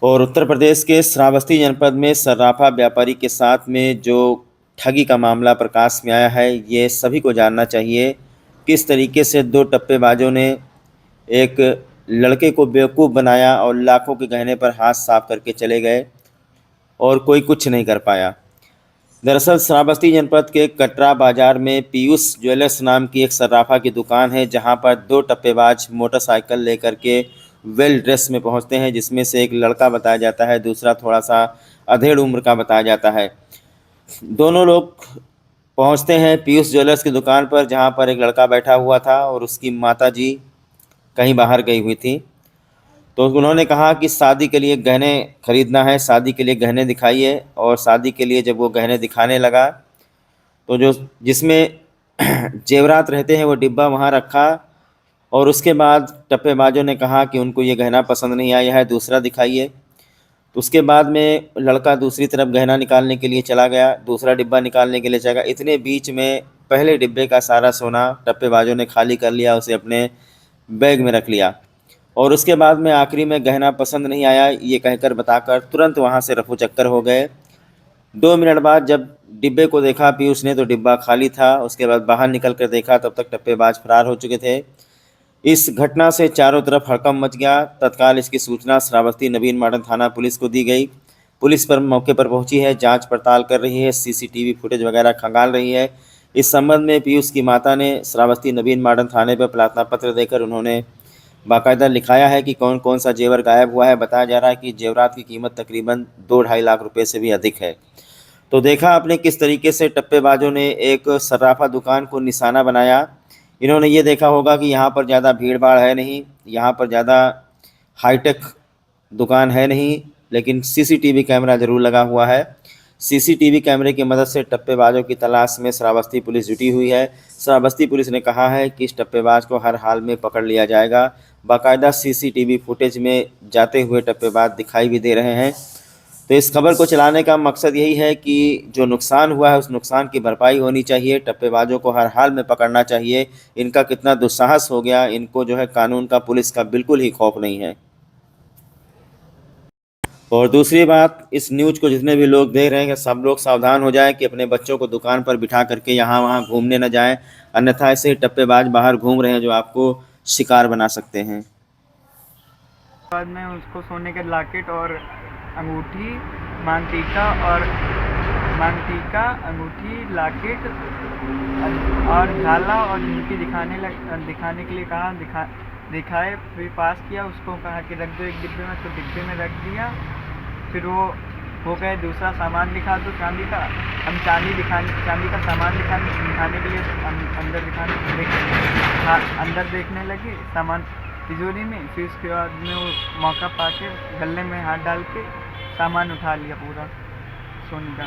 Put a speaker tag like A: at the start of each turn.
A: और उत्तर प्रदेश के श्रावस्ती जनपद में सर्राफा व्यापारी के साथ में जो ठगी का मामला प्रकाश में आया है, ये सभी को जानना चाहिए। किस तरीके से दो टप्पेबाजों ने एक लड़के को बेवकूफ़ बनाया और लाखों के गहने पर हाथ साफ करके चले गए और कोई कुछ नहीं कर पाया। दरअसल श्रावस्ती जनपद के कटरा बाजार में पीयूष ज्वेलर्स नाम की एक सर्राफा की दुकान है, जहां पर दो टप्पेबाज मोटरसाइकिल लेकर के वेल ड्रेस में पहुंचते हैं, जिसमें से एक लड़का बताया जाता है, दूसरा थोड़ा सा अधेड़ उम्र का बताया जाता है। दोनों लोग पहुंचते हैं पीयूष ज्वेलर्स की दुकान पर, जहां पर एक लड़का बैठा हुआ था और उसकी माता जी कहीं बाहर गई हुई थी। तो उन्होंने कहा कि शादी के लिए गहने खरीदना है, शादी के लिए गहने दिखाइए। और शादी के लिए जब वो गहने दिखाने लगा, तो जो जिसमें जेवरात रहते हैं वो डिब्बा वहाँ रखा। और उसके बाद टप्पेबाजों ने कहा कि उनको ये गहना पसंद नहीं आया है, दूसरा दिखाइए। तो उसके बाद में लड़का दूसरी तरफ गहना निकालने के लिए चला गया, दूसरा डिब्बा निकालने के लिए चला गया। इतने बीच में पहले डिब्बे का सारा सोना टप्पेबाजों ने खाली कर लिया, उसे अपने बैग में रख लिया। और उसके बाद में आखिरी में गहना पसंद नहीं आया ये कहकर बताकर तुरंत वहाँ से रफू चक्कर हो गए। 2 मिनट बाद जब डिब्बे को देखा पीयूष ने, तो डिब्बा खाली था। उसके बाद बाहर निकल कर देखा, तब तक टप्पेबाज फरार हो चुके थे। इस घटना से चारों तरफ हड़कंप मच गया। तत्काल इसकी सूचना श्रावस्ती नवीन मॉडर्न थाना पुलिस को दी गई। पुलिस पर मौके पर पहुंची है, जांच पड़ताल कर रही है, सीसीटीवी फुटेज वगैरह खंगाल रही है। इस संबंध में पीयूष की माता ने श्रावस्ती नवीन मॉडर्न थाने पर प्रार्थना पत्र देकर उन्होंने बाकायदा लिखाया है कि कौन कौन सा जेवर गायब हुआ है। बताया जा रहा है कि जेवरात की कीमत तकरीबन 2-2.5 लाख रुपए से भी अधिक है। तो देखा आपने किस तरीके से टप्पेबाजों ने एक सर्राफा दुकान को निशाना बनाया। इन्होंने ये देखा होगा कि यहाँ पर ज़्यादा भीड़ भाड़ है नहीं, यहाँ पर ज़्यादा हाईटेक दुकान है नहीं, लेकिन सीसीटीवी कैमरा ज़रूर लगा हुआ है। सीसीटीवी कैमरे की मदद से टप्पेबाजों की तलाश में श्रावस्ती पुलिस जुटी हुई है। श्रावस्ती पुलिस ने कहा है कि इस टप्पेबाज को हर हाल में पकड़ लिया जाएगा। बाकायदा सीसीटीवी फुटेज में जाते हुए टप्पेबाज दिखाई भी दे रहे हैं। तो इस खबर को चलाने का मकसद यही है कि जो नुकसान हुआ है उस नुकसान की भरपाई होनी चाहिए। टप्पेबाजों को हर हाल में पकड़ना चाहिए। इनका कितना दुस्साहस हो गया, इनको जो है कानून का, पुलिस का बिल्कुल ही खौफ नहीं है। और दूसरी बात, इस न्यूज़ को जितने भी लोग देख रहे हैं, सब लोग सावधान हो जाएं कि अपने बच्चों को दुकान पर बिठा करके यहाँ वहाँ घूमने न जाएं, अन्यथा ऐसे ही टप्पेबाज बाहर घूम रहे हैं जो आपको शिकार बना सकते हैं।
B: बाद में उसको सोने के लॉकेट और अंगूठी, मांगटीका अंगूठी, लॉकेट और झाला और झुमकी दिखाने के लिए कहा। दिखाए, फिर पास किया, उसको कहा कि रख दो एक डिब्बे में, तो डिब्बे में रख दिया। फिर वो हो गए, दूसरा सामान दिखा दो चांदी का। हम चांदी का सामान दिखाने के लिए अंदर देखने लगे सामान तिजोरी में। फिर उसके बाद में वो मौका पाके गले में हाथ डाल के सामान उठा लिया पूरा सोने का।